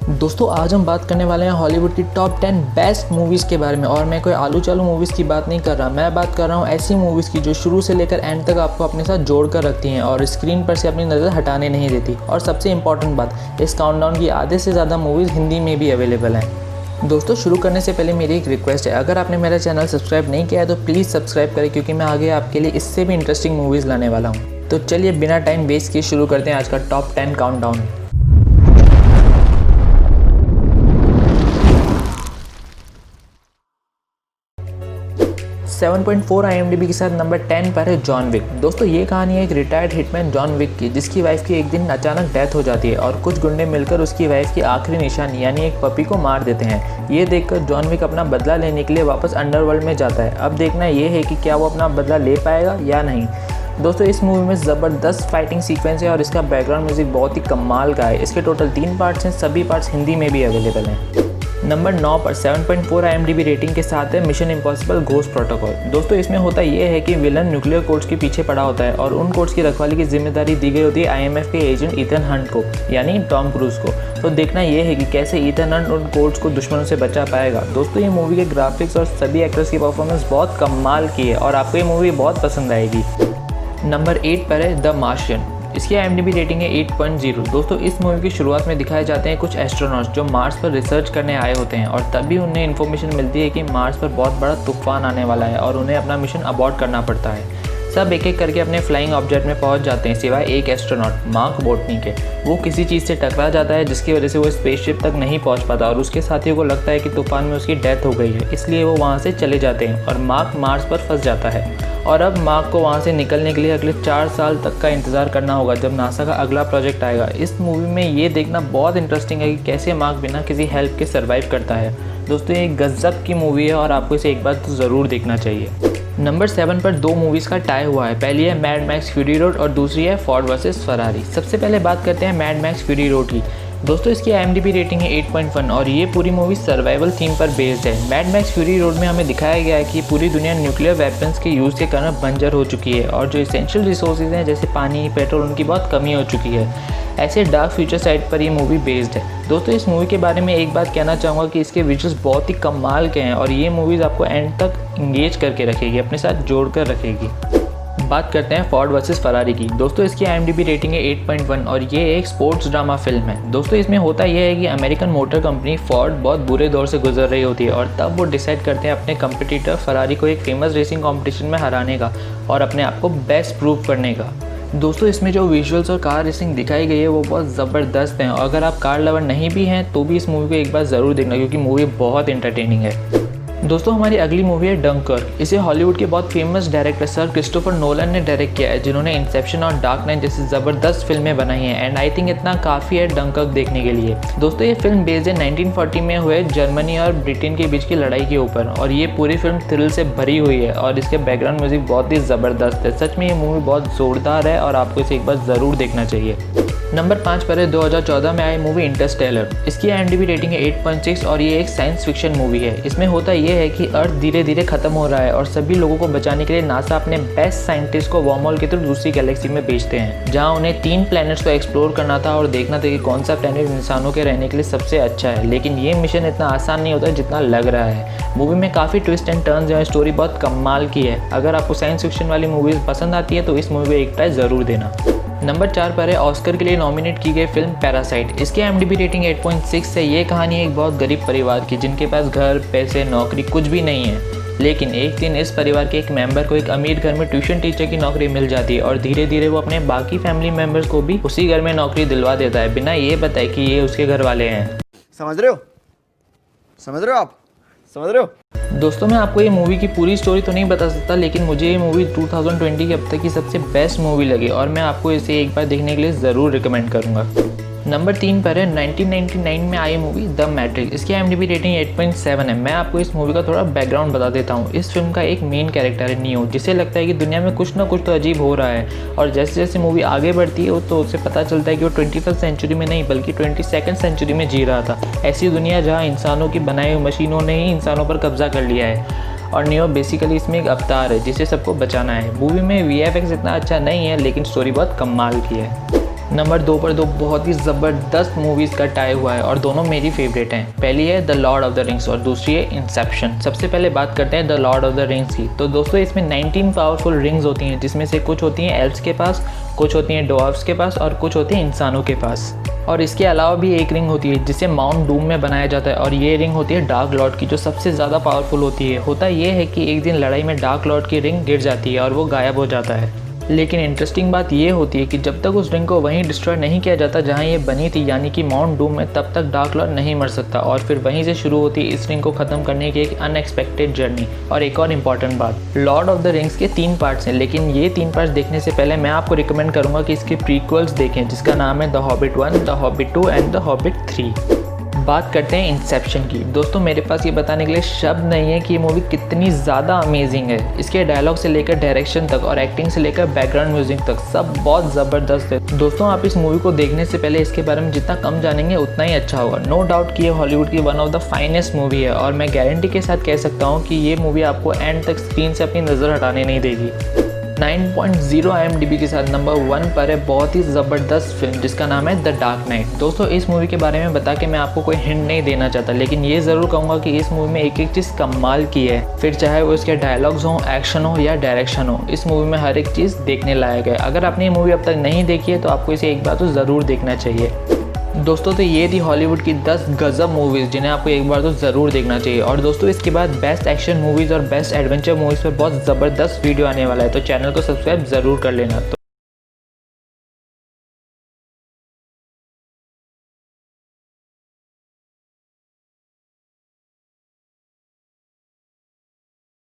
दोस्तों आज हम बात करने वाले हैं हॉलीवुड की टॉप 10 बेस्ट मूवीज़ के बारे में। और मैं कोई आलू चालू मूवीज़ की बात नहीं कर रहा, मैं बात कर रहा हूँ ऐसी मूवीज़ की जो शुरू से लेकर एंड तक आपको अपने साथ जोड़ कर रखती हैं और स्क्रीन पर से अपनी नज़र हटाने नहीं देती। और सबसे इंपॉर्टेंट बात, इस काउंटडाउन की आधे से ज़्यादा मूवीज़ हिंदी में भी अवेलेबल हैं। दोस्तों शुरू करने से पहले मेरी एक रिक्वेस्ट है, अगर आपने मेरा चैनल सब्सक्राइब नहीं किया है तो प्लीज़ सब्सक्राइब करें, क्योंकि मैं आगे आपके लिए इससे भी इंटरेस्टिंग मूवीज़ लाने वाला हूँ। तो चलिए बिना टाइम वेस्ट किए शुरू करते हैं आज का टॉप 10 काउंटडाउन। 7.4 IMDb के साथ नंबर 10 पर है जॉन विक। दोस्तों ये कहानी है एक रिटायर्ड हिटमैन जॉन विक की, जिसकी वाइफ की एक दिन अचानक डेथ हो जाती है और कुछ गुंडे मिलकर उसकी वाइफ की आखिरी निशानी यानी एक पपी को मार देते हैं। ये देखकर जॉन विक अपना बदला लेने के लिए वापस अंडरवर्ल्ड में जाता है। अब देखना ये है कि क्या वो अपना बदला ले पाएगा या नहीं। दोस्तों इस मूवी में ज़बरदस्त फाइटिंग सीक्वेंस है और इसका बैकग्राउंड म्यूजिक बहुत ही कमाल का है। इसके टोटल 3 पार्ट्स हैं, सभी पार्ट्स हिंदी में भी अवेलेबल हैं। नंबर 9 पर 7.4 IMDb रेटिंग के साथ है मिशन इम्पॉसिबल घोस्ट प्रोटोकॉल। दोस्तों इसमें होता यह है कि विलन न्यूक्लियर कोड्स के पीछे पड़ा होता है और उन कोड्स की रखवाली की जिम्मेदारी दी गई होती है IMF के एजेंट ईथन हंट को, यानी टॉम क्रूज को। तो देखना यह है कि कैसे ईथन हंट उन कोड्स को दुश्मनों से बचा पाएगा। दोस्तों ये मूवी के ग्राफिक्स और सभी एक्टर्स की परफॉर्मेंस बहुत कमाल की है और आपको ये मूवी बहुत पसंद आएगी। नंबर 8 पर है द मार्शियन। इसकी IMDb रेटिंग है 8.0। दोस्तों इस मूवी की शुरुआत में दिखाए जाते हैं कुछ एस्ट्रोनॉट्स जो मार्स पर रिसर्च करने आए होते हैं और तभी उन्हें इन्फॉर्मेशन मिलती है कि मार्स पर बहुत बड़ा तूफान आने वाला है और उन्हें अपना मिशन अबॉर्ट करना पड़ता है। सब एक एक करके अपने फ्लाइंग ऑब्जेक्ट में पहुंच जाते हैं सिवाय एक एस्ट्रोनॉट मार्क बोटनी के। वो किसी चीज़ से टकरा जाता है जिसकी वजह से वो स्पेसशिप तक नहीं पहुंच पाता और उसके साथियों को लगता है कि तूफान में उसकी डेथ हो गई है, इसलिए वो वहाँ से चले जाते हैं और मार्क मार्स पर फंस जाता है। और अब मार्क को वहाँ से निकलने के लिए अगले 4 साल तक का इंतज़ार करना होगा जब नासा का अगला प्रोजेक्ट आएगा। इस मूवी में ये देखना बहुत इंटरेस्टिंग है कि कैसे मार्क बिना किसी हेल्प के सर्वाइव करता है। दोस्तों ये गज़ब की मूवी है और आपको इसे एक बार तो ज़रूर देखना चाहिए। नंबर 7 पर 2 मूवीज़ का टाई हुआ है। पहली है मैड मैक्स फ्यूरी रोड और दूसरी है फोर्ड वर्सेस फरारी। सबसे पहले बात करते हैं मैड मैक्स फ्यूरी रोड की। दोस्तों इसकी IMDb रेटिंग है 8.1 और ये पूरी मूवी सर्वाइवल थीम पर बेस्ड है। मैड मैक्स फ्यूरी रोड में हमें दिखाया गया है कि पूरी दुनिया न्यूक्लियर वेपन्स के यूज़ के कारण बंजर हो चुकी है और जो एसेंशियल रिसोर्सेज हैं जैसे पानी पेट्रोल उनकी बहुत कमी हो चुकी है। ऐसे डार्क फ्यूचर साइड पर ये मूवी बेस्ड है। दोस्तों इस मूवी के बारे में एक बात कहना चाहूँगा कि इसके विजुअल्स बहुत ही कमाल के हैं और ये मूवीज़ आपको एंड तक इंगेज करके रखेगी, अपने साथ जोड़ कर रखेगी। बात करते हैं फोर्ड वर्सेस फरारी की। दोस्तों इसकी IMDb रेटिंग है 8.1 और ये एक स्पोर्ट्स ड्रामा फिल्म है। दोस्तों इसमें होता यह है कि अमेरिकन मोटर कंपनी फोर्ड बहुत बुरे दौर से गुजर रही होती है और तब वो डिसाइड करते हैं अपने कंपटीटर फरारी को एक फेमस रेसिंग कंपटीशन में हराने का और अपने आप को बेस्ट प्रूव करने का। दोस्तों इसमें जो विजुअल्स और कार रेसिंग दिखाई गई है वो बहुत ज़बरदस्त हैं और अगर आप कार लवर नहीं भी हैं तो भी इस मूवी को एक बार ज़रूर देखना, क्योंकि मूवी बहुत इंटरटेनिंग है। दोस्तों हमारी अगली मूवी है डंकर्क। इसे हॉलीवुड के बहुत famous director sir Christopher Nolan ने डायरेक्ट किया है, जिन्होंने इंसेप्शन और डार्क नाइट जैसी ज़बरदस्त फिल्में बनाई हैं एंड आई थिंक इतना काफ़ी है डंकर्क देखने के लिए। दोस्तों ये फिल्म बेस्ड है 1940 में हुए जर्मनी और ब्रिटेन के बीच की लड़ाई के ऊपर और ये पूरी फिल्म थ्रिल से भरी हुई है और इसके बैकग्राउंड म्यूजिक बहुत ही ज़बरदस्त है। सच में ये मूवी बहुत ज़ोरदार है और आपको इसे एक बार ज़रूर देखना चाहिए। नंबर 5 पर है 2014 में आई मूवी इंटरस्टेलर। इसकी IMDb रेटिंग है 8.6 और ये एक साइंस फिक्शन मूवी है। इसमें होता ये है कि अर्थ धीरे धीरे खत्म हो रहा है और सभी लोगों को बचाने के लिए नासा अपने बेस्ट साइंटिस्ट को वर्महोल के थ्रू दूसरी गैलेक्सी में भेजते हैं, जहां उन्हें 3 प्लैनेट्स को एक्सप्लोर करना था और देखना था कि कौन सा प्लैनेट इंसानों के रहने के लिए सबसे अच्छा है। लेकिन ये मिशन इतना आसान नहीं होता जितना लग रहा है। मूवी में काफ़ी ट्विस्ट एंड टर्न्स हैं, स्टोरी बहुत कमाल की है। अगर आपको साइंस फिक्शन वाली मूवीज़ पसंद आती है तो इस मूवी को एक ट्राई ज़रूर देना। नंबर 4 पर है ऑस्कर के लिए नॉमिनेट की गई फिल्म पैरासाइट। इसकी IMDb रेटिंग 8.6 है। ये कहानी है एक बहुत गरीब परिवार की जिनके पास घर पैसे नौकरी कुछ भी नहीं है, लेकिन एक दिन इस परिवार के एक मेंबर को एक अमीर घर में ट्यूशन टीचर की नौकरी मिल जाती है और धीरे धीरे वो अपने बाकी फैमिली मेंबर्स को भी उसी घर में नौकरी दिलवा देता है बिना ये बताए कि ये उसके घर वाले हैं। समझ रहे हो आप समझ रहे हो? दोस्तों मैं आपको ये मूवी की पूरी स्टोरी तो नहीं बता सकता, लेकिन मुझे ये मूवी 2020 की अब तक की सबसे बेस्ट मूवी लगी और मैं आपको इसे एक बार देखने के लिए ज़रूर रिकमेंड करूँगा। नंबर 3 पर है 1999 में आई मूवी द मैट्रिक्स। इसकी IMDb रेटिंग 8.7 है। मैं आपको इस मूवी का थोड़ा बैकग्राउंड बता देता हूँ। इस फिल्म का एक मेन कैरेक्टर है नियो, जिसे लगता है कि दुनिया में कुछ ना कुछ तो अजीब हो रहा है और जैसे जैसे मूवी आगे बढ़ती है तो उसे पता चलता है कि वो 21st सेंचुरी में नहीं बल्कि 22nd सेंचुरी में जी रहा था। ऐसी दुनिया जहाँ इंसानों की बनाई हुई मशीनों ने ही इंसानों पर कब्जा कर लिया है और नियो बेसिकली इसमें एक अवतार है जिसे सबको बचाना है। मूवी में VFX इतना अच्छा नहीं है लेकिन स्टोरी बहुत कमाल की है। नंबर 2 पर दो बहुत ही ज़बरदस्त मूवीज़ का टाई हुआ है और दोनों मेरी फेवरेट हैं। पहली है the Lord of the rings और दूसरी है इंसेप्शन। सबसे पहले बात करते हैं the Lord of the rings की। तो दोस्तों इसमें 19 पावरफुल रिंग्स होती हैं, जिसमें से कुछ होती हैं एल्फ्स के पास, कुछ होती हैं डवार्फ्स के पास और कुछ होती हैं इंसानों के पास। और इसके अलावा भी एक रिंग होती है जिसे माउंट डूम में बनाया जाता है और ये रिंग होती है डार्क लॉर्ड की, जो सबसे ज़्यादा पावरफुल होती है। होता ये है कि एक दिन लड़ाई में डार्क लॉर्ड की रिंग गिर जाती है और वो गायब हो जाता है। लेकिन इंटरेस्टिंग बात ये होती है कि जब तक उस रिंग को वहीं डिस्ट्रॉय नहीं किया जाता जहां ये बनी थी, यानी कि माउंट डूम में, तब तक डार्क लॉर्ड नहीं मर सकता। और फिर वहीं से शुरू होती है इस रिंग को ख़त्म करने की एक अनएक्सपेक्टेड जर्नी। और एक और इम्पॉर्टेंट बात, लॉर्ड ऑफ द रिंग्स के 3 पार्ट्स हैं, लेकिन ये 3 पार्ट्स देखने से पहले मैं आपको रिकमेंड करूँगा कि इसके प्रीक्वल्स देखें, जिसका नाम है the hobbit 1, the hobbit 2 and the hobbit 3। बात करते हैं इंसेप्शन की। दोस्तों मेरे पास ये बताने के लिए शब्द नहीं है कि ये मूवी कितनी ज़्यादा अमेजिंग है। इसके डायलॉग से लेकर डायरेक्शन तक और एक्टिंग से लेकर बैकग्राउंड म्यूजिक तक सब बहुत ज़बरदस्त है। दोस्तों आप इस मूवी को देखने से पहले इसके बारे में जितना कम जानेंगे उतना ही अच्छा होगा। नो डाउट कि ये हॉलीवुड की one of the finest movie है और मैं गारंटी के साथ कह सकता हूँ कि ये मूवी आपको एंड तक स्क्रीन से अपनी नज़र हटाने नहीं देगी। 9.0 IMDb के साथ नंबर 1 पर है बहुत ही ज़बरदस्त फिल्म जिसका नाम है द डार्क नाइट। दोस्तों इस मूवी के बारे में बता के मैं आपको कोई हिंट नहीं देना चाहता, लेकिन ये ज़रूर कहूँगा कि इस मूवी में एक एक चीज़ कमाल की है। फिर चाहे वो इसके डायलॉग्स हों, एक्शन हो या डायरेक्शन हो, इस मूवी में हर एक चीज़ देखने लायक है। अगर आपने ये मूवी अब तक नहीं देखी है तो आपको इसे एक बार तो ज़रूर देखना चाहिए। दोस्तों तो ये थी हॉलीवुड की 10 गजब मूवीज़ जिन्हें आपको एक बार तो ज़रूर देखना चाहिए। और दोस्तों इसके बाद बेस्ट एक्शन मूवीज़ और बेस्ट एडवेंचर मूवीज़ पर बहुत ज़बरदस्त वीडियो आने वाला है, तो चैनल को सब्सक्राइब ज़रूर कर लेना। तो